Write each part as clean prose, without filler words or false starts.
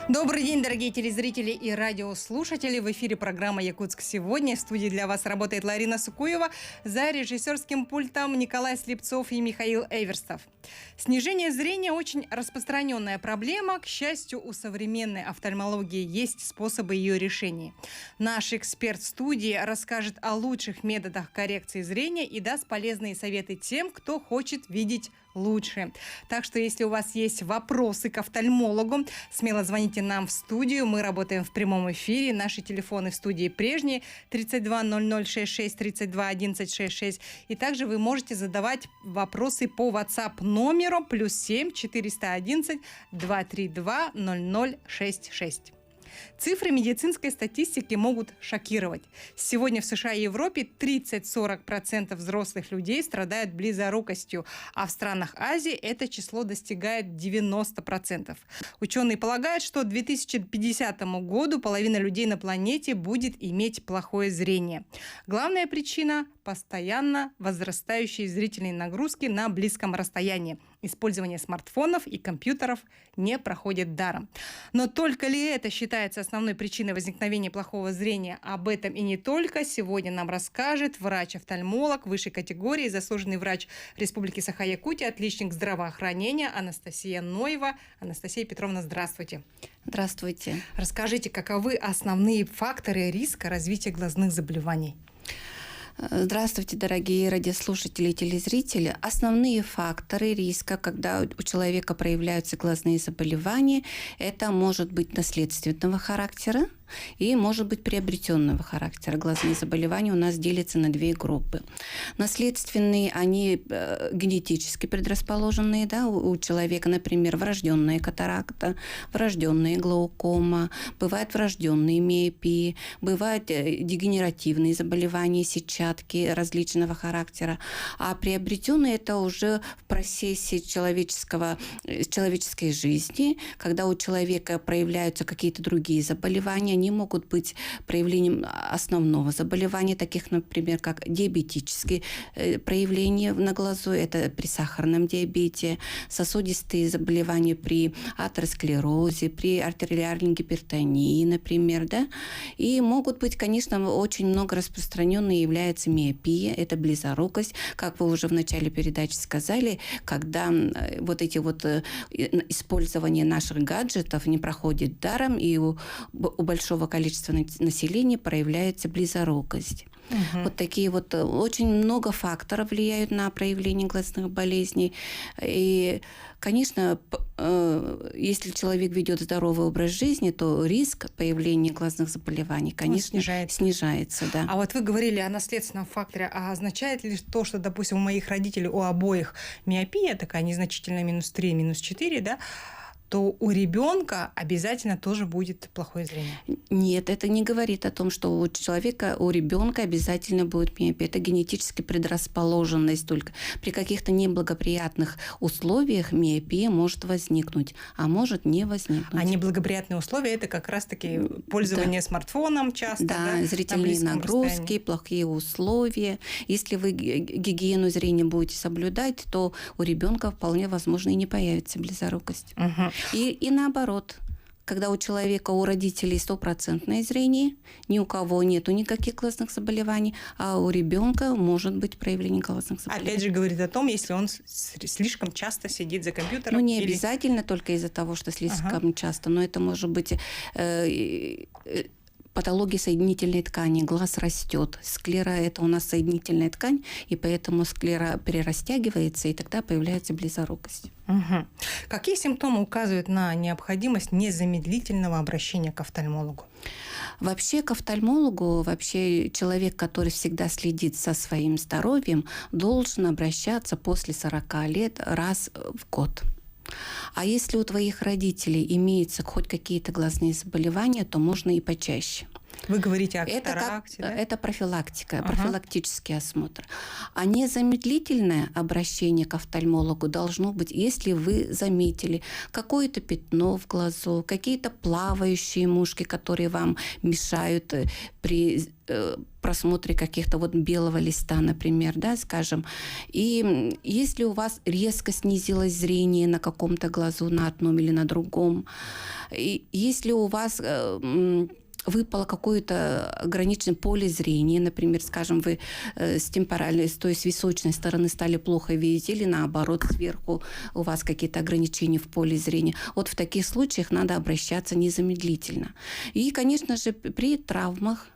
Добрый день, дорогие телезрители и радиослушатели. В эфире программа «Якутск сегодня». В студии для вас работает Ларина Сукуева. За режиссерским пультом Николай Слепцов и Михаил Эверстов. Снижение зрения – очень распространенная проблема. К счастью, у современной офтальмологии есть способы ее решения. Наш эксперт в студии расскажет о лучших методах коррекции зрения и даст полезные советы тем, кто хочет видеть лучше. Так что, если у вас есть вопросы к офтальмологу, смело звоните нам в студию. Мы работаем в прямом эфире. Наши телефоны в студии прежние: 32 00 66 32 11 66. И также вы можете задавать вопросы по WhatsApp номеру +7 411 232 0066. Цифры медицинской статистики могут шокировать. Сегодня в США и Европе 30-40% взрослых людей страдают близорукостью, а в странах Азии это число достигает 90%. Ученые полагают, что к 2050 году половина людей на планете будет иметь плохое зрение. Главная причина – постоянно возрастающие зрительные нагрузки на близком расстоянии. Использование смартфонов и компьютеров не проходит даром. Но только ли это считается основной причиной возникновения плохого зрения? Об этом и не только сегодня нам расскажет врач-офтальмолог высшей категории, заслуженный врач Республики Саха-Якутия, отличник здравоохранения Анастасия Ноева. Анастасия Петровна, здравствуйте. Здравствуйте. Расскажите, каковы основные факторы риска развития глазных заболеваний? Здравствуйте, дорогие радиослушатели и телезрители. Основные факторы риска, когда у человека проявляются глазные заболевания, это может быть наследственного характера и может быть приобретенного характера. Глазные заболевания у нас делятся на две группы. Наследственные, они генетически предрасположенные, да, у человека, например, врожденная катаракта, врожденная глаукома, бывают врожденные миопии, бывают дегенеративные заболевания, сетчатки различного характера, а приобретенные это уже в процессе человеческой жизни, когда у человека проявляются какие-то другие заболевания. Они могут быть проявлением основного заболевания, таких, например, как диабетические проявления на глазу, это при сахарном диабете, сосудистые заболевания при атеросклерозе, при артериальной гипертонии, например, да, и могут быть, конечно, очень много распространенной является миопия, это близорукость, как вы уже в начале передачи сказали, когда вот эти вот использование наших гаджетов не проходит даром, и у большого количества населения проявляется близорукость. Вот такие вот очень много факторов влияют на проявление глазных болезней. И, конечно, если человек ведет здоровый образ жизни, то риск появления глазных заболеваний, конечно, снижается. Да. А вот вы говорили о наследственном факторе. А означает ли то, что, допустим, у моих родителей, у обоих миопия такая незначительная -3, -4, да, то у ребенка обязательно тоже будет плохое зрение? Нет, это не говорит о том, что у человека, у ребенка обязательно будет миопия. Это генетически предрасположенность только. При каких-то неблагоприятных условиях миопия может возникнуть, а может не возникнуть. А неблагоприятные условия – это как раз-таки пользование смартфоном часто, да, зрительные нагрузки, плохие условия. Если вы гигиену зрения будете соблюдать, то у ребенка вполне возможно и не появится близорукость. И наоборот, когда у человека, у родителей 100% зрение, ни у кого нету никаких глазных заболеваний, а у ребенка может быть проявление глазных заболеваний. Опять же говорит о том, если он слишком часто сидит за компьютером. Ну, не обязательно только из-за того, что слишком часто, но это может быть патология соединительной ткани. Глаз растет. Склера – это у нас соединительная ткань, и поэтому склера перерастягивается, и тогда появляется близорукость. Какие симптомы указывают на необходимость незамедлительного обращения к офтальмологу? Вообще к офтальмологу, человек, который всегда следит за своим здоровьем, должен обращаться после 40 лет раз в год. А если у твоих родителей имеются хоть какие-то глазные заболевания, то можно и почаще. Вы говорите о Это, катаракте, да? это профилактика, Ага. профилактический осмотр. А незамедлительное обращение к офтальмологу должно быть, если вы заметили какое-то пятно в глазу, какие-то плавающие мушки, которые вам мешают при просмотре каких-то вот белого листа, например, да, скажем. И если у вас резко снизилось зрение на каком-то глазу, на одном или на другом, и если у вас выпало какое-то ограниченное поле зрения, например, скажем, вы с темпоральной, то есть с височной стороны стали плохо видеть, или наоборот, сверху у вас какие-то ограничения в поле зрения. Вот в таких случаях надо обращаться незамедлительно. И, конечно же, при травмах,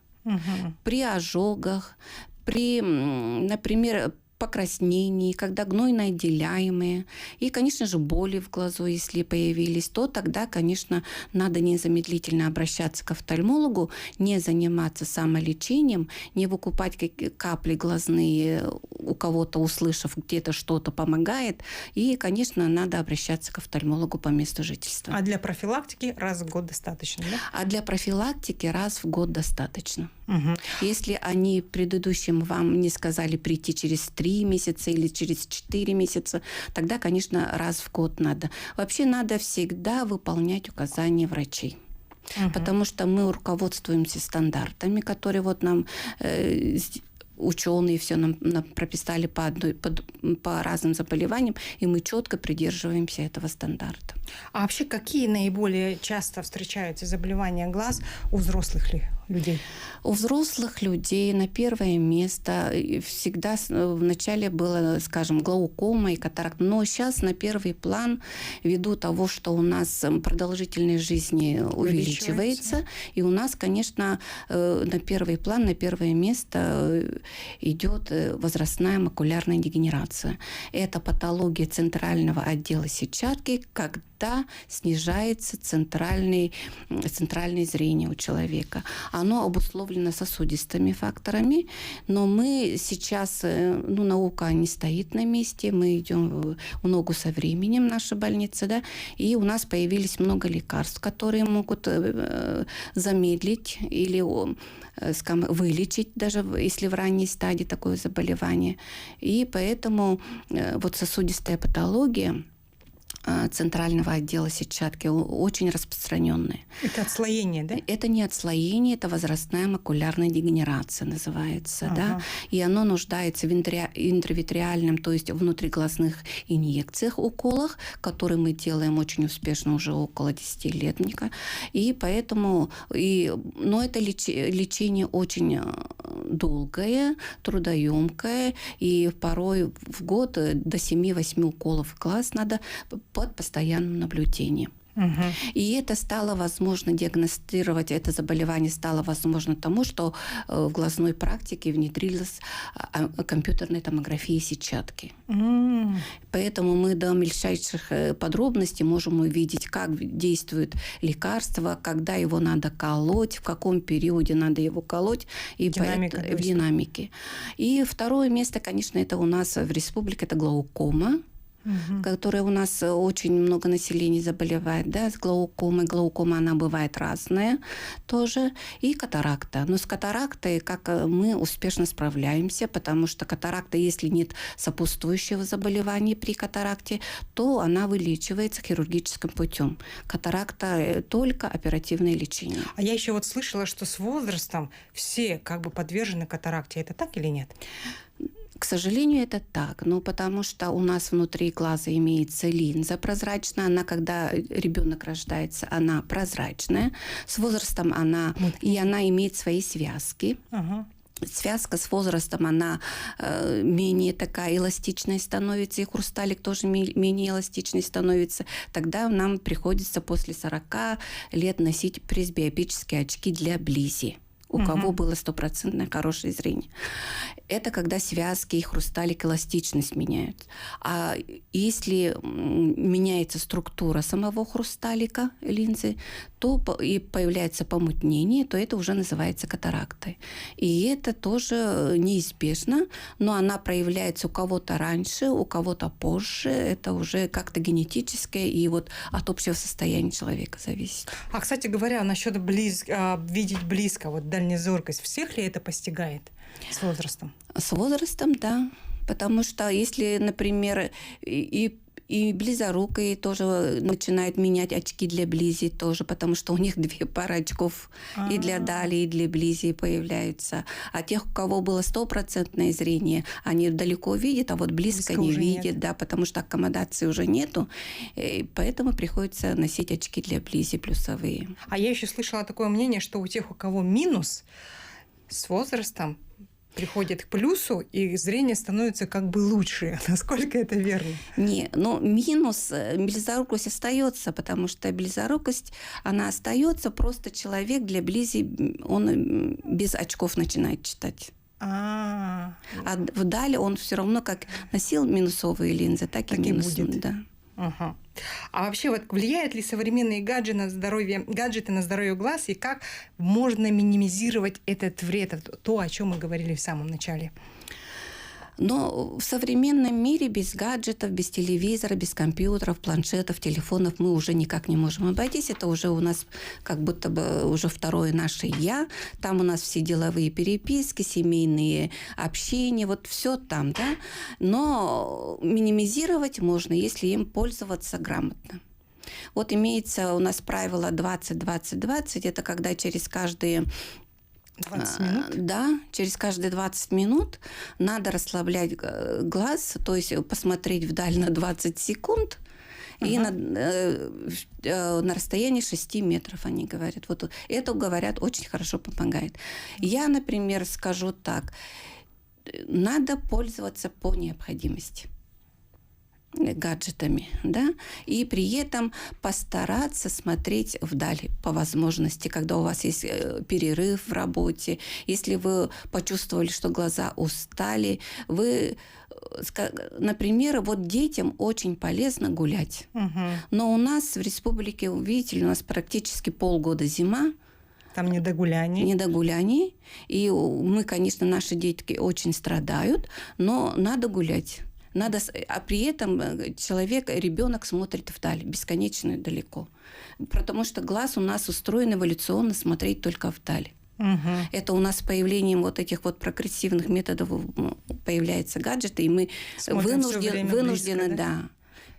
при ожогах, при, например, покраснении, когда гнойно отделяемые, и, конечно же, боли в глазу, если появились, то тогда, конечно, надо незамедлительно обращаться к офтальмологу, не заниматься самолечением, не выкупать капли глазные у кого-то, услышав, где-то что-то помогает, и, конечно, надо обращаться к офтальмологу по месту жительства. А для профилактики раз в год достаточно, да? А для профилактики раз в год достаточно. Угу. Если они предыдущим вам не сказали прийти через 3 месяца или через 4 месяца, тогда, конечно, раз в год надо. Вообще надо всегда выполнять указания врачей. Потому что мы руководствуемся стандартами, которые вот нам ученые все нам прописали по разным заболеваниям, и мы четко придерживаемся этого стандарта. А вообще какие наиболее часто встречаются заболевания глаз у взрослых людей? У взрослых людей на первое место всегда вначале было, скажем, глаукома и катаракта. Но сейчас на первый план, ввиду того, что у нас продолжительность жизни увеличивается, и у нас, конечно, на первый план, на первое место идет возрастная макулярная дегенерация. Это патология центрального отдела сетчатки, когда снижается центральное зрение у человека. Оно обусловлено сосудистыми факторами, но мы сейчас, наука не стоит на месте, мы идем в ногу со временем, наша больница, да, и у нас появились много лекарств, которые могут замедлить или вылечить, даже если в ранней стадии такое заболевание. И поэтому вот сосудистая патология центрального отдела сетчатки очень распространенные. Это отслоение, да? Это не отслоение, это возрастная макулярная дегенерация называется. Да? И оно нуждается в интравитреальном, то есть внутриглазных инъекциях, уколах, которые мы делаем очень успешно уже около 10 лет. И поэтому, но это лечение очень долгое, трудоемкое, и порой в год до 7-8 уколов в глаз надо под постоянным наблюдением. И это стало возможно диагностировать, это заболевание стало возможно тому, что в глазной практике внедрилась компьютерная томография сетчатки. Поэтому мы до мельчайших подробностей можем увидеть, как действует лекарство, когда его надо колоть, в каком периоде надо его колоть, и в динамике. И второе место, конечно, это у нас в республике, это глаукома, которая у нас очень много населения заболевает, да, с глаукомой. Глаукома, она бывает разная тоже. И катаракта. Но с катарактой, как мы успешно справляемся, потому что катаракта, если нет сопутствующего заболевания при катаракте, то она вылечивается хирургическим путем. Катаракта только оперативное лечение. А я еще вот слышала, что с возрастом все как бы подвержены катаракте. Это так или нет? К сожалению, это так, но потому что у нас внутри глаза имеется линза прозрачная, она, когда ребенок рождается, она прозрачная, с возрастом она имеет свои связки. Связка с возрастом, она менее такая эластичная становится, и хрусталик тоже менее эластичный становится. Тогда нам приходится после 40 лет носить пресбиопические очки для близи. У кого было 100% хорошее зрение. Это когда связки и хрусталик, эластичность меняют. А если меняется структура самого хрусталика, линзы, то и появляется помутнение, то это уже называется катарактой. И это тоже неизбежно, но она проявляется у кого-то раньше, у кого-то позже. Это уже как-то генетическое и вот от общего состояния человека зависит. А, кстати говоря, насчет видеть близко, вот дальнозоркость. Всех ли это постигает с возрастом? С возрастом, да. Потому что если, например, и близорукие тоже начинают менять очки для близи тоже, потому что у них 2 пары очков и для дали, и для близи появляются. А тех, у кого было 100% зрение, они далеко видят, а вот близко не видят, нет. Да, потому что аккомодации уже нету, и поэтому приходится носить очки для близи плюсовые. А я еще слышала такое мнение, что у тех, у кого минус, с возрастом приходит к плюсу, и зрение становится как бы лучше. Насколько это верно? Не, но минус, близорукость остается, потому что близорукость, она остается, просто человек для близи, он без очков начинает читать. А вдали он все равно как носил минусовые линзы, так и минусовые. Да. Ага. А вообще вот влияют ли современные гаджеты на здоровье глаз, и как можно минимизировать этот вред, то, о чем мы говорили в самом начале? Но в современном мире без гаджетов, без телевизора, без компьютеров, планшетов, телефонов мы уже никак не можем обойтись. Это уже у нас как будто бы уже второе наше «я». Там у нас все деловые переписки, семейные общения, вот все там, да. Но минимизировать можно, если им пользоваться грамотно. Вот имеется у нас правило 20-20-20. Это когда через каждые 20 минут? Да, через каждые 20 минут надо расслаблять глаз, то есть посмотреть вдаль на 20 секунд и на расстоянии 6 метров, они говорят. Вот это, говорят, очень хорошо помогает. Я, например, скажу так, надо пользоваться по необходимости гаджетами, да, и при этом постараться смотреть вдаль по возможности, когда у вас есть перерыв в работе, если вы почувствовали, что глаза устали, вы, например, вот детям очень полезно гулять, но у нас в республике, видите ли, у нас практически полгода зима, там не до гуляний. Не до гуляний, и мы, конечно, наши детки очень страдают, но надо гулять. Надо, а при этом ребенок смотрит вдаль, бесконечно далеко. Потому что глаз у нас устроен эволюционно смотреть только вдаль. Это у нас с появлением вот этих вот прогрессивных методов появляются гаджеты, и мы вынуждены, да.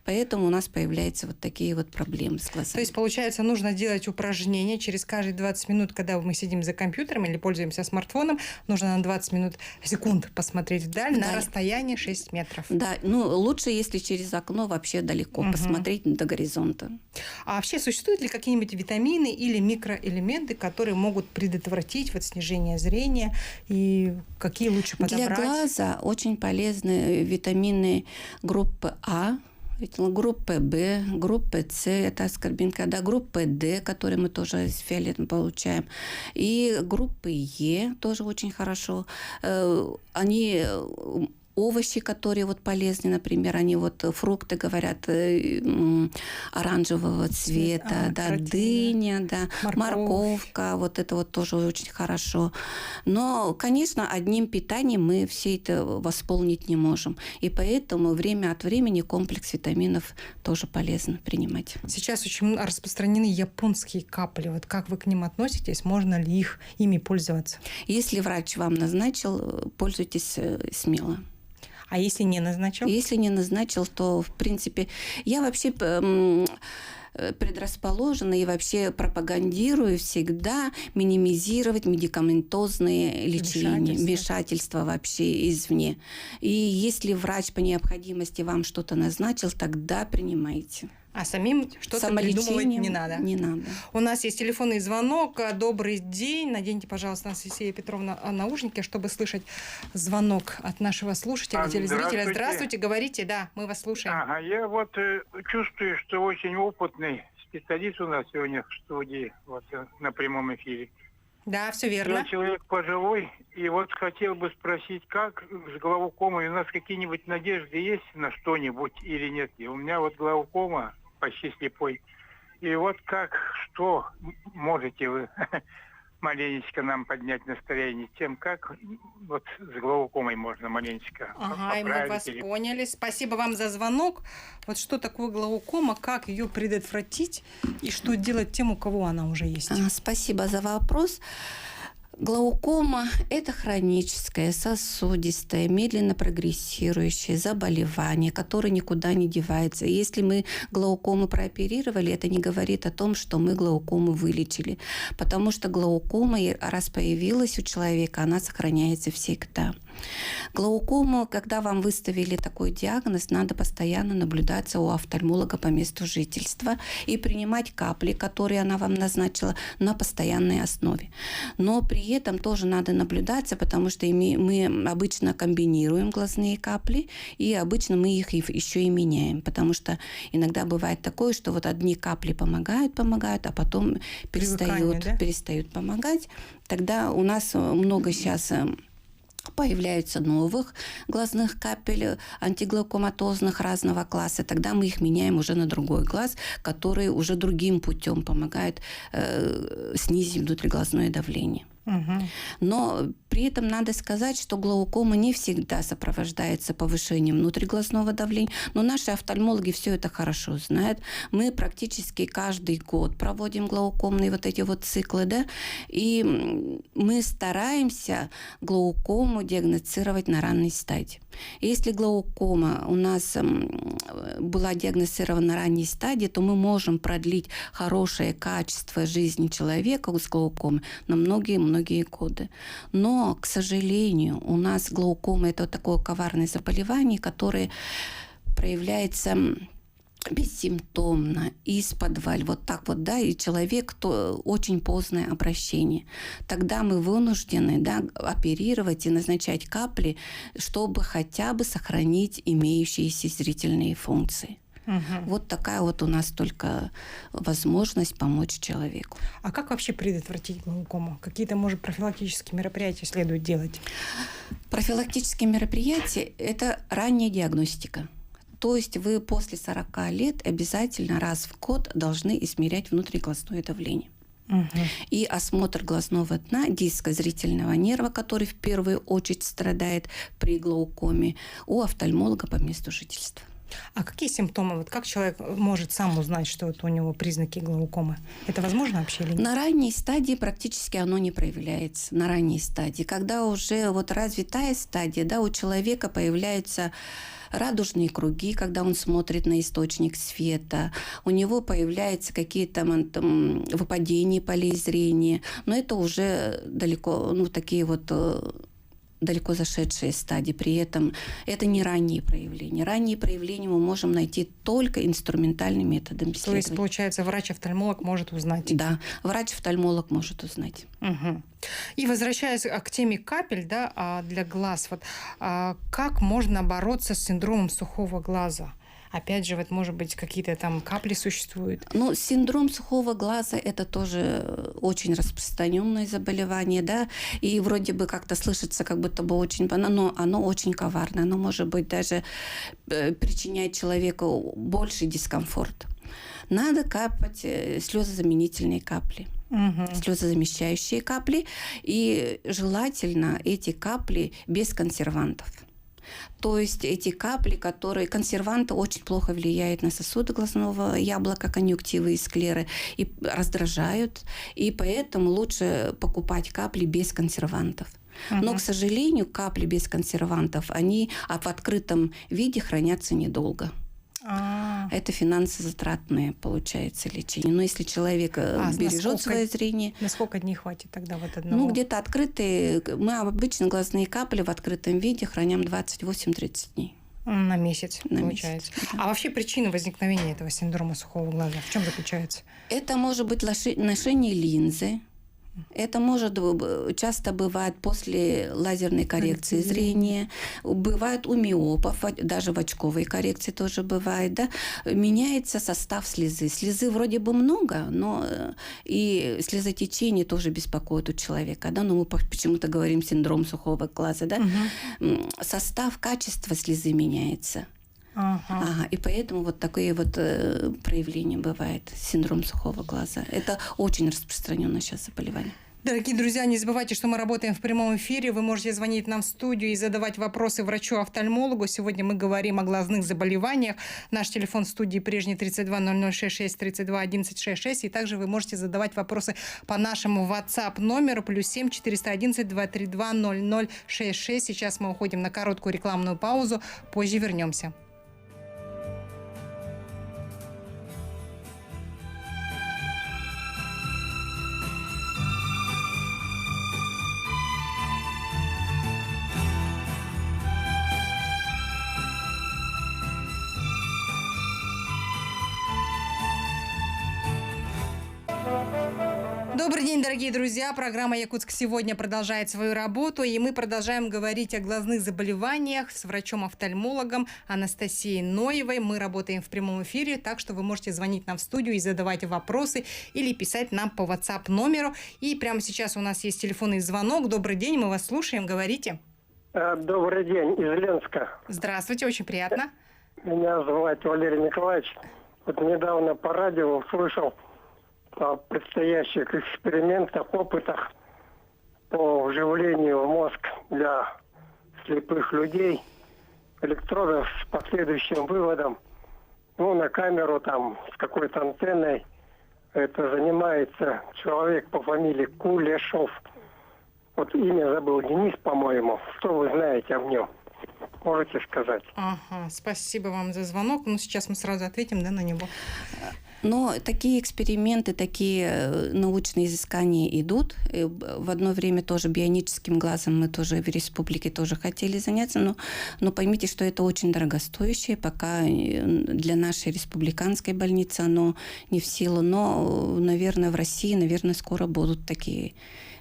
Поэтому у нас появляются вот такие вот проблемы с глазами. То есть, получается, нужно делать упражнения через каждые 20 минут, когда мы сидим за компьютером или пользуемся смартфоном, нужно на 20 секунд посмотреть вдаль на расстоянии 6 метров. Да, ну лучше, если через окно вообще далеко посмотреть до горизонта. А вообще существуют ли какие-нибудь витамины или микроэлементы, которые могут предотвратить вот снижение зрения, и какие лучше подобрать? Для глаза очень полезны витамины группы А, группы В, группы С, это аскорбинка, да, группы Д, которые мы тоже с фиолетом получаем, и группы Е тоже очень хорошо. Они овощи, которые вот полезны, например, они вот фрукты, говорят, оранжевого цвета, да, дыня, да, морковка, вот это вот тоже очень хорошо. Но, конечно, одним питанием мы все это восполнить не можем. И поэтому время от времени комплекс витаминов тоже полезно принимать. Сейчас очень распространены японские капли. Вот как вы к ним относитесь? Можно ли ими пользоваться? Если врач вам назначил, пользуйтесь смело. А если не назначил? Если не назначил, то, в принципе, я вообще предрасположена и вообще пропагандирую всегда минимизировать медикаментозные лечения, вмешательства вообще извне. И если врач по необходимости вам что-то назначил, тогда принимайте. А самим что-то придумывать не надо? Не надо. У нас есть телефонный звонок. Добрый день. Наденьте, пожалуйста, Анастасия Петровна, наушники, чтобы слышать звонок от нашего слушателя, телезрителя. Здравствуйте, говорите, да, мы вас слушаем. Ага, я вот чувствую, что очень опытный специалист у нас сегодня в студии, вот на прямом эфире. Да, все верно. Я человек пожилой, и вот хотел бы спросить, как с глаукомой, у нас какие-нибудь надежды есть на что-нибудь или нет? И у меня вот глаукома, почти слепой. И вот что можете вы маленечко нам поднять настроение тем, как вот с глаукомой можно маленечко поправить. Мы вас поняли. Спасибо вам за звонок. Вот что такое глаукома, как ее предотвратить и что делать тем, у кого она уже есть? Спасибо за вопрос. Глаукома – это хроническое, сосудистое, медленно прогрессирующее заболевание, которое никуда не девается. И если мы глаукому прооперировали, это не говорит о том, что мы глаукому вылечили. Потому что глаукома, раз появилась у человека, она сохраняется всегда. Глаукому, когда вам выставили такой диагноз, надо постоянно наблюдаться у офтальмолога по месту жительства и принимать капли, которые она вам назначила, на постоянной основе. Но при этом тоже надо наблюдаться, потому что мы обычно комбинируем глазные капли, и обычно мы их еще и меняем, потому что иногда бывает такое, что вот одни капли помогают, а потом перестают помогать. Тогда у нас много сейчас появляются новых глазных капель антиглаукоматозных разного класса. Тогда мы их меняем уже на другой глаз, который уже другим путем помогает снизить внутриглазное давление. Но при этом надо сказать, что глаукома не всегда сопровождается повышением внутриглазного давления, но наши офтальмологи все это хорошо знают. Мы практически каждый год проводим глаукомные вот эти вот циклы, да, и мы стараемся глаукому диагностировать на ранней стадии. Если глаукома у нас была диагностирована на ранней стадии, то мы можем продлить хорошее качество жизни человека с глаукомой на многие годы. Но, к сожалению, у нас глаукома – это вот такое коварное заболевание, которое проявляется бессимптомно, из-под вот так вот, да, и человек, то очень позднее обращение. Тогда мы вынуждены, да, оперировать и назначать капли, чтобы хотя бы сохранить имеющиеся зрительные функции. Вот такая вот у нас только возможность помочь человеку. А как вообще предотвратить глаукому? Какие-то, может, профилактические мероприятия следует делать? Профилактические мероприятия – это ранняя диагностика. То есть вы после 40 лет обязательно раз в год должны измерять внутриглазное давление. И осмотр глазного дна, диска зрительного нерва, который в первую очередь страдает при глаукоме, у офтальмолога по месту жительства. А какие симптомы? Вот как человек может сам узнать, что это у него признаки глаукомы? Это возможно вообще или нет? На ранней стадии практически оно не проявляется. На ранней стадии. Когда уже вот развитая стадия, да, у человека появляются радужные круги, когда он смотрит на источник света. У него появляются какие-то выпадения полей зрения. Но это уже далеко, такие вот далеко зашедшие стадии. При этом это не ранние проявления. Ранние проявления мы можем найти только инструментальным методом исследования. То есть, получается, врач-офтальмолог может узнать? Да, врач-офтальмолог может узнать. И возвращаясь к теме капель, да, для глаз, вот, как можно бороться с синдромом сухого глаза? Опять же, вот, может быть, какие-то там капли существуют? Синдром сухого глаза – это тоже очень распространенное заболевание, да, и вроде бы как-то слышится, как будто бы очень, но оно очень коварное, оно может быть даже причинять человеку больший дискомфорт. Надо капать слезозаменительные капли. Слезозамещающие капли, и желательно эти капли без консервантов. То есть эти капли, консерванты очень плохо влияют на сосуды глазного яблока, конъюнктивы и склеры, и раздражают, и поэтому лучше покупать капли без консервантов. Но, к сожалению, капли без консервантов, они в открытом виде хранятся недолго. Это финансозатратное, получается, лечение. Но если человек бережет свое зрение... На сколько дней хватит тогда вот одного? Где-то открытые... Мы обычно глазные капли в открытом виде храним 28-30 дней. На месяц, получается. Месяц, да. А вообще причина возникновения этого синдрома сухого глаза в чем заключается? Это может быть ношение линзы. Это часто бывает после лазерной коррекции зрения. Бывает у миопов, даже в очковой коррекции тоже бывает. Да? Меняется состав слезы. Слезы вроде бы много, но и слезотечение тоже беспокоит у человека. Да? Но мы почему-то говорим синдром сухого глаза. Да? Состав, качество слезы меняется. И поэтому вот такое вот проявление бывает, синдром сухого глаза. Это очень распространенное сейчас заболевание. Дорогие друзья, не забывайте, что мы работаем в прямом эфире. Вы можете звонить нам в студию и задавать вопросы врачу-офтальмологу. Сегодня мы говорим о глазных заболеваниях. Наш телефон в студии прежний 32 0066 32 11 66. И также вы можете задавать вопросы по нашему WhatsApp номеру +7 411 232 0066. Сейчас мы уходим на короткую рекламную паузу. Позже вернемся. Добрый день, дорогие друзья. Программа «Якутск сегодня» продолжает свою работу, и мы продолжаем говорить о глазных заболеваниях с врачом-офтальмологом Анастасией Ноевой. Мы работаем в прямом эфире, так что вы можете звонить нам в студию и задавать вопросы или писать нам по WhatsApp номеру. И прямо сейчас у нас есть телефонный звонок. Добрый день, мы вас слушаем, говорите. Добрый день, из Ленска. Здравствуйте, очень приятно. Меня зовут Валерий Николаевич. Вот недавно по радио услышал о предстоящих экспериментах, опытах по вживлению в мозг для слепых людей электродов с последующим выводом, на камеру там с какой-то антенной. Это занимается человек по фамилии Кулешов. Вот имя забыл, Денис, по-моему. Что вы знаете о нем? Можете сказать? Ага, спасибо вам за звонок. Сейчас мы сразу ответим, на него. Но такие эксперименты, такие научные изыскания идут. И в одно время тоже бионическим глазом мы тоже в республике тоже хотели заняться, но поймите, что это очень дорогостоящее, пока для нашей республиканской больницы оно не в силу, но, наверное, в России, наверное, скоро будут такие.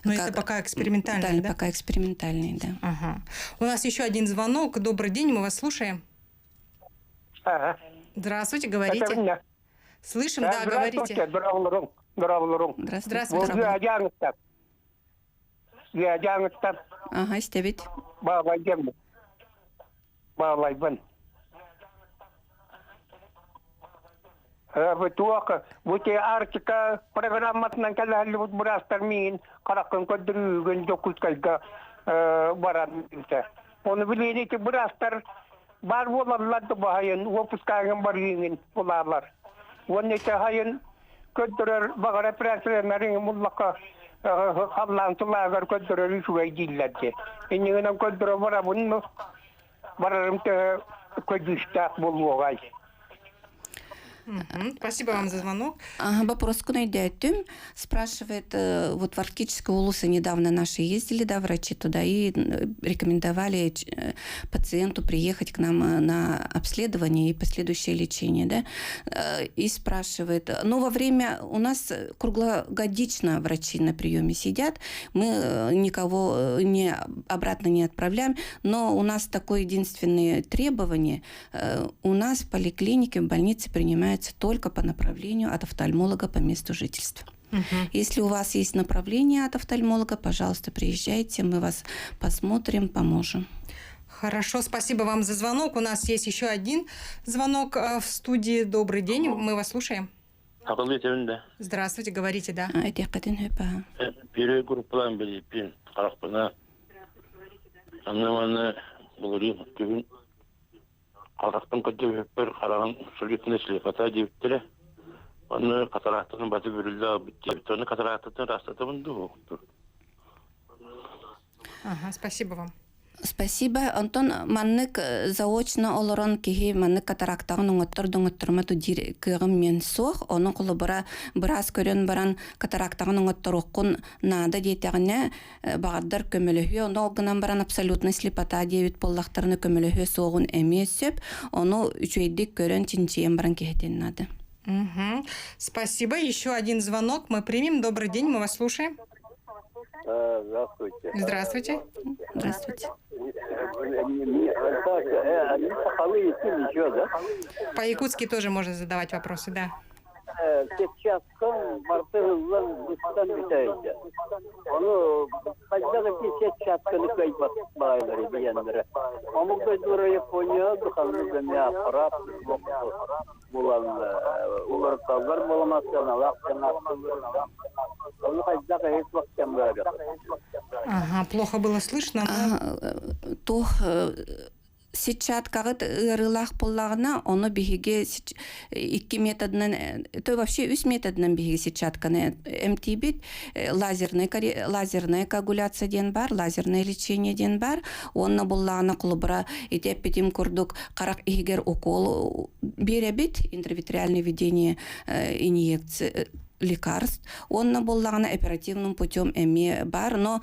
Но это пока экспериментальные, да? Пока экспериментальные, да. Ага. У нас еще один звонок. Добрый день, мы вас слушаем. Ага. Здравствуйте, говорите. Это меня. Слышим, да, говорите. Здравствуйте. Ага, стебить. Бұте Арктика программасынан кәләлі бұд бұрастар мен қарақын көдіріген жокүткайға барады. Оны білейін еті бұрастар бар болаларды бағайын, опускайын бар еңін болалар. Оны еті хайын көдірір бағар операцияларының мұллаққа қаллантылағар көдірір үшуай дейілді. Енігінен көдірі бара бұны барарымты көдіштақ болу оғай. Спасибо вам за звонок. Вопрос к Найдятю. Спрашивает, вот в Арктической улусе недавно наши ездили, да, врачи туда, и рекомендовали пациенту приехать к нам на обследование и последующее лечение, да. И спрашивает, во время у нас круглогодично врачи на приеме сидят, мы никого обратно не отправляем, но у нас такое единственное требование, у нас в поликлинике, в больнице принимают только по направлению от офтальмолога по месту жительства. Если у вас есть направление от офтальмолога, пожалуйста, приезжайте, мы вас посмотрим, поможем. Хорошо, спасибо вам за звонок. У нас есть еще один звонок в студии. Добрый день, мы вас слушаем. Здравствуйте, говорите, да. Алрақтың көдді бір қараған сүлетіне слепота дейіптірі. Оны катарактының баты бүрілді бітті. Оны катарактың растаты бұнды оқтыр. Ага, спасибо вам. Спасибо. Антон, маннык заочно олорон кихи маннык катарактагын оңоттор-доңотторма тудир кыгым мен сох, оның құлы біраз көрен баран катарактагын оңотторуккун нада дейтягіне бағаддар көмөлөхү, оны олгынан баран абсолютно слепота дейбит боллақтарыны көмөлөхү соғын әмес сөп, оны үчөйдік көрен чинчиен баран кехетен нады. Спасибо. Еще один звонок мы примем. Добрый день, мы вас слушаем. Здравствуйте. Здравствуйте. Здравствуйте. По-якутски тоже можно задавать вопросы, да. сетчаткан мартыгылан быстан битейді. Оны қайдағы сетчатканы кайпат байлары дегендері. Оны көздері Япония дұқанны зәме апарат болан уларталар боламастан алақтан ақтан. Оны қайдағы ес вақтан бәрі. Ага, плохо было слышно. То сетчаткагы ырылах боллагына оны биһиге икки методунан то вообще үс методунан биһиге сетчатканы эмтибит лазерная коагуляция ден бар, лазерное лечение ден бар. Онна боллагына кулубра итеппитим курдук карак игер укол беребит, интравитреальное введение инъекций лекарств. Онна боллагына оперативным путем эми бар, но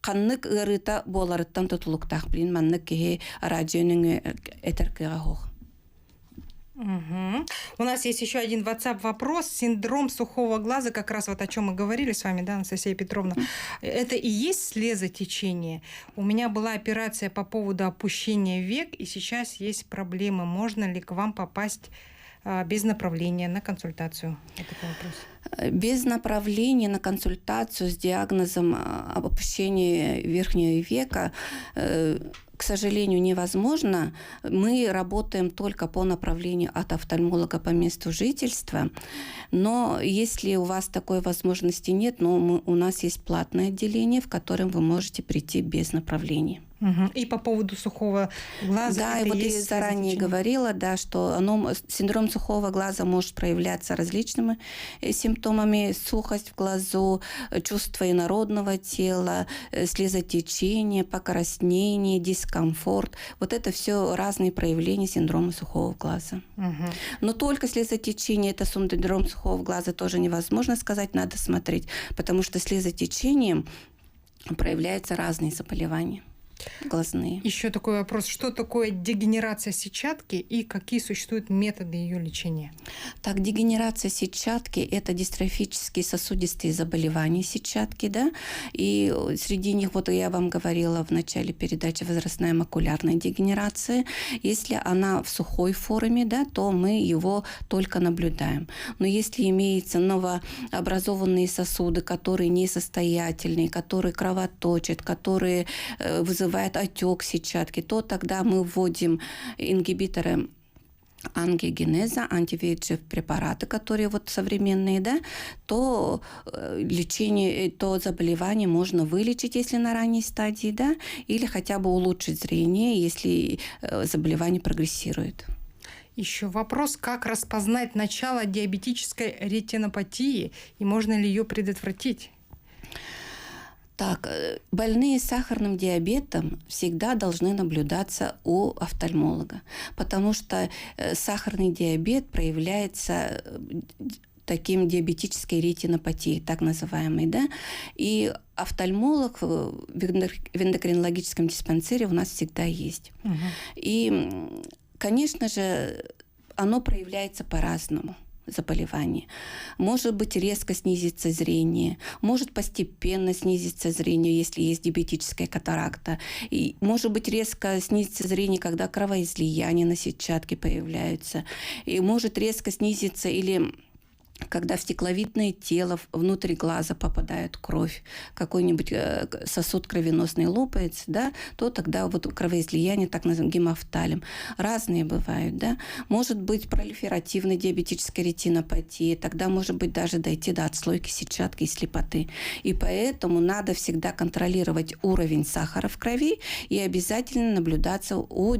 каннык ырыта боларыттан тутулуктах блин маннык кеhe радионың этеркега хох. У нас есть еще один WhatsApp вопрос. Синдром сухого глаза, как раз вот о чем мы говорили с вами, да, Анастасия Петровна. Это и есть слезотечение? У меня была операция по поводу опущения век, и сейчас есть проблемы. Можно ли к вам попасть без направления на консультацию? Это такой вопрос. Без направления на консультацию с диагнозом опущения верхнего века, к сожалению, невозможно. Мы работаем только по направлению от офтальмолога по месту жительства. Но если у вас такой возможности нет, у нас есть платное отделение, в котором вы можете прийти без направления. И по поводу сухого глаза. Да, и вот я заранее говорила, да, что синдром сухого глаза может проявляться различными симптомами: сухость в глазу, чувство инородного тела, слезотечение, покраснение, дискомфорт. Вот это все разные проявления синдрома сухого глаза. Но только слезотечение, это синдром сухого глаза, тоже невозможно сказать, надо смотреть, потому что слезотечением проявляются разные заболевания глазные. Еще такой вопрос. Что такое дегенерация сетчатки и какие существуют методы ее лечения? Так, дегенерация сетчатки – это дистрофические сосудистые заболевания сетчатки, да, и среди них, вот я вам говорила в начале передачи, возрастная макулярная дегенерация. Если она в сухой форме, да, то мы его только наблюдаем. Но если имеются новообразованные сосуды, которые несостоятельные, которые кровоточат, которые вызывают отек сетчатки, то тогда мы вводим ингибиторы ангиогенеза, антивейджев препараты, которые вот современные, да, то лечение, то заболевание можно вылечить, если на ранней стадии, да, или хотя бы улучшить зрение, если заболевание прогрессирует. Еще вопрос, как распознать начало диабетической ретинопатии и можно ли ее предотвратить? Так, больные с сахарным диабетом всегда должны наблюдаться у офтальмолога, потому что сахарный диабет проявляется таким диабетической ретинопатией, так называемой, да, и офтальмолог в эндокринологическом диспансере у нас всегда есть. И, конечно же, оно проявляется по-разному. Заболевание. Может быть, резко снизится зрение, может постепенно снизится зрение, если есть диабетическая катаракта. И может быть, резко снизится зрение, когда кровоизлияния на сетчатке появляются. И может резко снизиться или когда в стекловидное тело внутрь глаза попадает кровь, какой-нибудь сосуд кровеносный лопается, да, то тогда вот кровоизлияние, так называемый гемофталем. Разные бывают, да. Может быть пролиферативная диабетическая ретинопатия, тогда может быть даже дойти до отслойки сетчатки и слепоты. И поэтому надо всегда контролировать уровень сахара в крови и обязательно наблюдаться у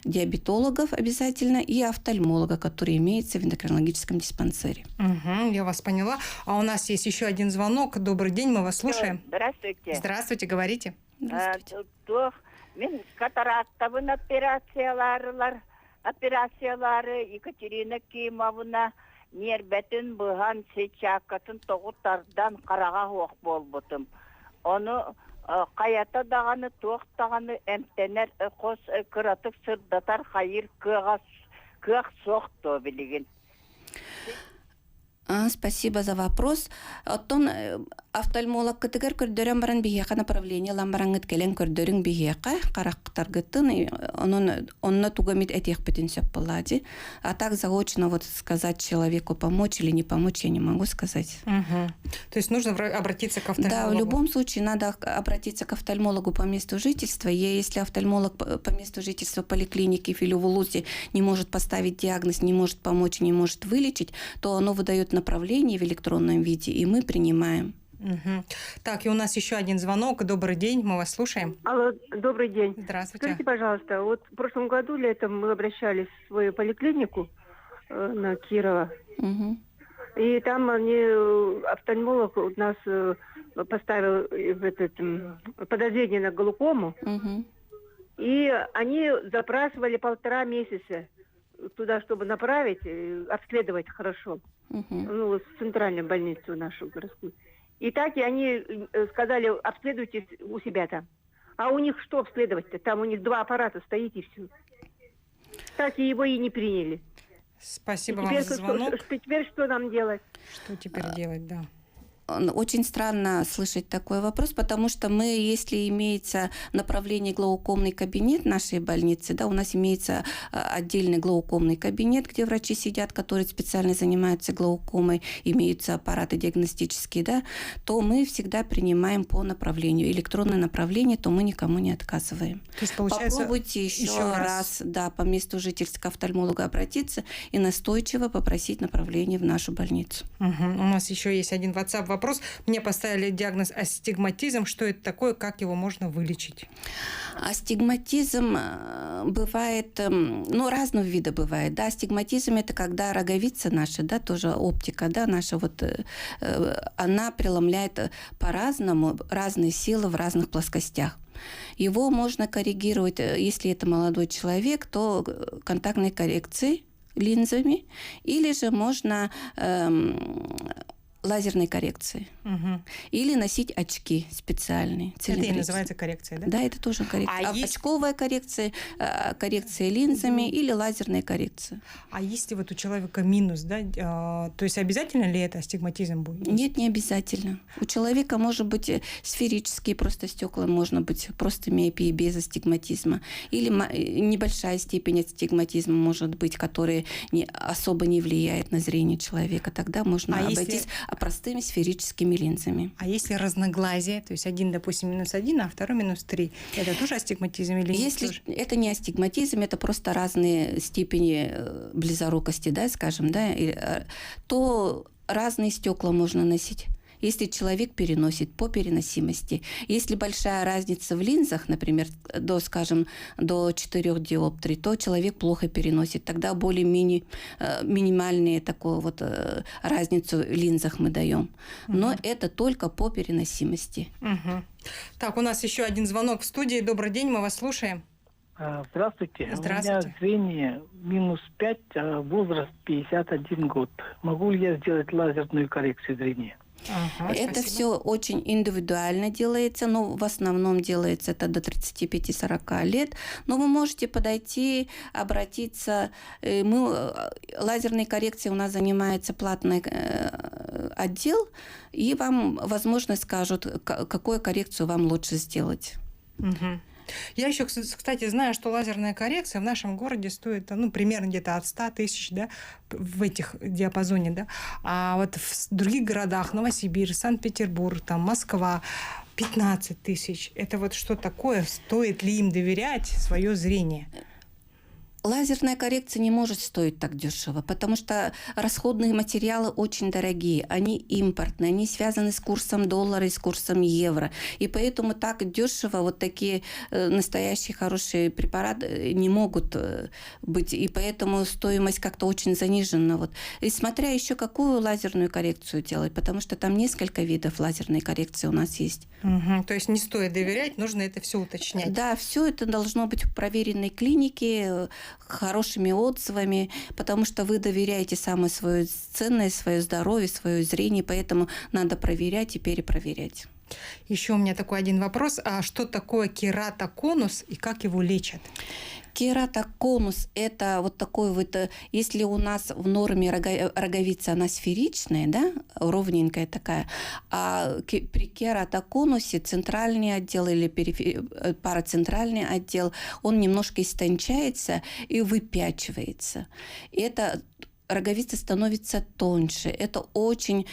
диабетологов обязательно и офтальмолога, который имеется в эндокринологическом диспансере. Я вас поняла. А у нас есть еще один звонок. Добрый день, мы вас слушаем. Здравствуйте. Здравствуйте, говорите. Здравствуйте. Мен катарактабын операциялары Екатерина Кимовна нербетін бұған сетчакатын тоғыттардан қараға оқ болбытым. Оны қаята дағаны, тоқтағаны әмтенер қос күратық сырдатар қайыр көқ соқты білеген. Спасибо за вопрос. Офтальмолог кытыгар көрдөрөн баран бихека направление ламбараңыт келен көрдөрүң бихека карактаргытын онно тугамит этих бүтүн сөп болады. А так заочно вот сказать человеку помочь или не помочь я не могу сказать. То есть нужно обратиться к офтальмологу. Да, в любом случае надо обратиться к офтальмологу по месту жительства. И если офтальмолог по месту жительства поликлиники или в Улусе не может поставить диагноз, не может помочь, не может вылечить, то оно выдает направление в электронном виде, и мы принимаем. Так, и у нас еще один звонок. Добрый день, мы вас слушаем. Алло, добрый день. Здравствуйте. Скажите, пожалуйста, вот в прошлом году летом мы обращались в свою поликлинику на Кирова, и там офтальмолог у нас поставил подозрение на глаукому, и они запрашивали 1,5 месяца туда, чтобы направить, обследовать хорошо, в центральную больницу нашу городскую. И так и они сказали, обследуйте у себя там. А у них что обследовать-то? Там у них 2 аппарата стоит и все. Так и его и не приняли. Спасибо вам за звонок. Теперь что нам делать? Что теперь делать, да. Очень странно слышать такой вопрос, потому что мы, если имеется направление глаукомный кабинет нашей больницы, да, у нас имеется отдельный глаукомный кабинет, где врачи сидят, которые специально занимаются глаукомой, имеются аппараты диагностические, да, то мы всегда принимаем по направлению. Электронное направление, то мы никому не отказываем. То есть, получается, попробуйте еще раз, да, по месту жительства к офтальмологу обратиться и настойчиво попросить направление в нашу больницу. У нас еще есть один WhatsApp вопрос. Мне поставили диагноз астигматизм. Что это такое? Как его можно вылечить? Астигматизм бывает, разного вида бывает. Да, астигматизм – это когда роговица наша, да, тоже оптика, да, наша она преломляет по-разному, разные силы в разных плоскостях. Его можно коррегировать, если это молодой человек, то контактной коррекцией, линзами, или же можно лазерной коррекции. Или носить очки специальные. Это и называется коррекция, да? Да, это тоже коррекция. Очковая коррекция, коррекция линзами или лазерная коррекция. А если вот у человека минус, да, то есть обязательно ли это астигматизм будет? Нет, не обязательно. У человека может быть сферические просто стекла, можно быть просто миопия без астигматизма. Или небольшая степень астигматизма может быть, которая особо не влияет на зрение человека. Тогда можно обойтись простыми сферическими линзами. А если разноглазие, то есть один, допустим, -1, а второй -3, это тоже астигматизм или нет? Если это не астигматизм, это просто разные степени близорукости, да, скажем, да, то разные стекла можно носить. Если человек переносит по переносимости. Если большая разница в линзах, например, до 4 диоптрий, то человек плохо переносит. Тогда более минимальную такую разницу в линзах мы даем. Но это только по переносимости. Так, у нас еще один звонок в студии. Добрый день, мы вас слушаем. Здравствуйте. Здравствуйте. У меня зрение -5, а возраст 51 год. Могу ли я сделать лазерную коррекцию зрения? Это все очень индивидуально делается, но в основном делается это до 35-40 лет. Но вы можете подойти, обратиться. Лазерной коррекцией у нас занимается платный отдел, и вам, возможно, скажут, какую коррекцию вам лучше сделать. Я еще, кстати, знаю, что лазерная коррекция в нашем городе стоит примерно где-то от 100 тысяч, да, в этих диапазоне, да. А вот в других городах, Новосибирск, Санкт-Петербург, там, Москва, 15 тысяч. Это вот что такое? Стоит ли им доверять свое зрение? Лазерная коррекция не может стоить так дешево, потому что расходные материалы очень дорогие, они импортные, они связаны с курсом доллара и с курсом евро. И поэтому так дешево вот такие настоящие хорошие препараты не могут быть. И поэтому стоимость как-то очень занижена. И смотря еще какую лазерную коррекцию делать, потому что там несколько видов лазерной коррекции у нас есть. То есть не стоит доверять, нужно это все уточнять. Да, все это должно быть в проверенной клинике, хорошими отзывами, потому что вы доверяете самое свое ценное, свое здоровье, свое зрение, поэтому надо проверять и перепроверять. Еще у меня такой один вопрос. А что такое кератоконус и как его лечат? Кератоконус – это вот такой вот, если у нас в норме роговица, она сферичная, да, ровненькая такая, а при кератоконусе центральный отдел или парацентральный отдел, он немножко истончается и выпячивается. Это роговица становится тоньше. Это очень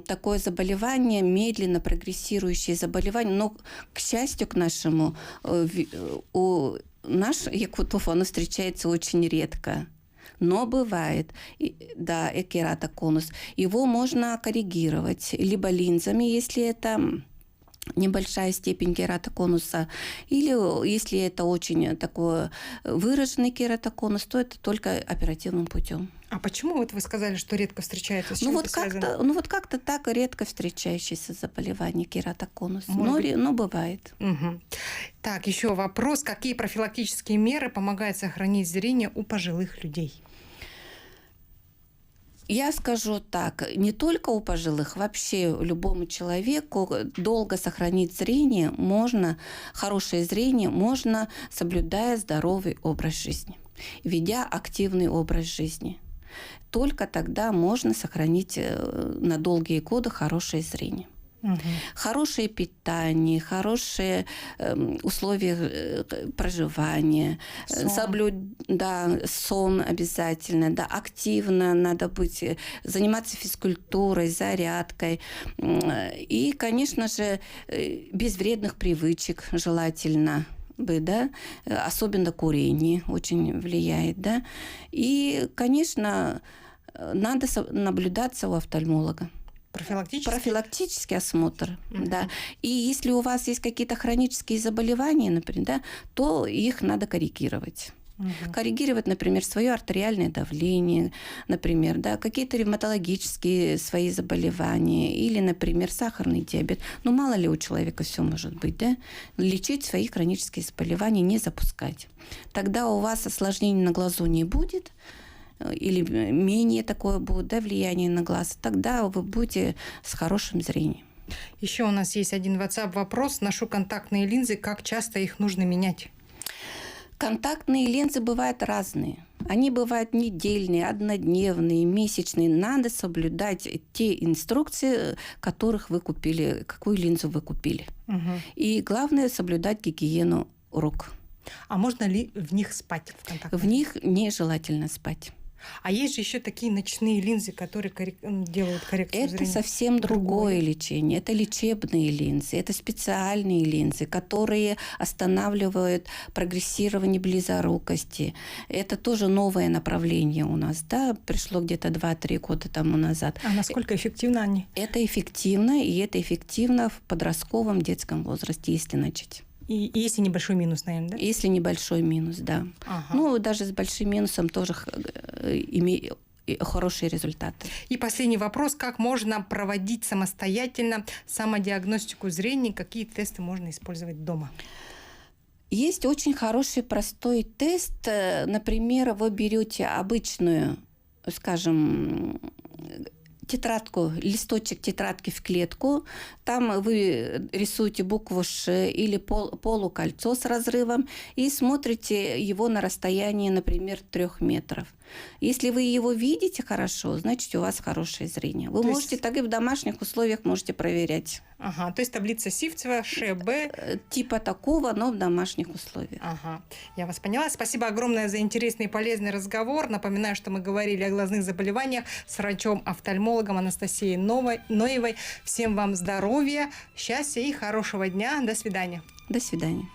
такое заболевание, медленно прогрессирующее заболевание. Но, к счастью, к нашему, наш якутов, оно встречается очень редко. Но бывает, да, кератоконус. Его можно коррегировать либо линзами, если это небольшая степень кератоконуса, или если это очень такой выраженный кератоконус, то это только оперативным путем. А почему вот вы сказали, что редко встречается? С чем это связано? Как-то так редко встречающееся заболевание кератоконус. Но бывает. Угу. Так, еще вопрос. Какие профилактические меры помогают сохранить зрение у пожилых людей? Я скажу так, не только у пожилых, вообще любому человеку долго сохранить зрение можно, хорошее зрение можно, соблюдая здоровый образ жизни, ведя активный образ жизни. Только тогда можно сохранить на долгие годы хорошее зрение. Угу. Хорошее питание, хорошие условия проживания, сон обязательно, да, активно надо быть, заниматься физкультурой, зарядкой. И, конечно же, без вредных привычек желательно бы, да, особенно курение очень влияет, да. И, конечно, надо наблюдаться у офтальмолога. Профилактический осмотр, да. И если у вас есть какие-то хронические заболевания, например, да, то их надо коррегировать. Коррегировать, например, свое артериальное давление, например, да, какие-то ревматологические свои заболевания или, например, сахарный диабет. Ну, мало ли у человека все может быть, да? Лечить свои хронические заболевания, не запускать. Тогда у вас осложнений на глазу не будет, или менее такое будет, да, влияние на глаз, тогда вы будете с хорошим зрением. Еще у нас есть один WhatsApp-вопрос. Ношу контактные линзы. Как часто их нужно менять? Контактные линзы бывают разные. Они бывают недельные, однодневные, месячные. Надо соблюдать те инструкции, которых вы купили, какую линзу вы купили. И главное соблюдать гигиену рук. А можно ли в них спать? В них нежелательно спать. А есть же еще такие ночные линзы, которые делают коррекцию зрения. Это совсем другое лечение. Это лечебные линзы, это специальные линзы, которые останавливают прогрессирование близорукости. Это тоже новое направление у нас, да, пришло где-то 2-3 года тому назад. А насколько эффективны они? Это эффективно, и это эффективно в подростковом детском возрасте, если начать. И если небольшой минус, наверное, да? Если небольшой минус, да. Ну, даже с большим минусом тоже имеет хорошие результаты. И последний вопрос. Как можно проводить самостоятельно самодиагностику зрения? Какие тесты можно использовать дома? Есть очень хороший простой тест. Например, вы берете обычную, скажем, тетрадку, листочек тетрадки в клетку, там вы рисуете букву «Ш» или полукольцо с разрывом и смотрите его на расстоянии, например, 3 метров. Если вы его видите хорошо, значит, у вас хорошее зрение. Вы можете так и в домашних условиях можете проверять. Ага, то есть таблица Сивцева, ШБ. Типа такого, но в домашних условиях. Ага, я вас поняла. Спасибо огромное за интересный и полезный разговор. Напоминаю, что мы говорили о глазных заболеваниях с врачом-офтальмологом Анастасией Ноевой. Всем вам здоровья, счастья и хорошего дня. До свидания. До свидания.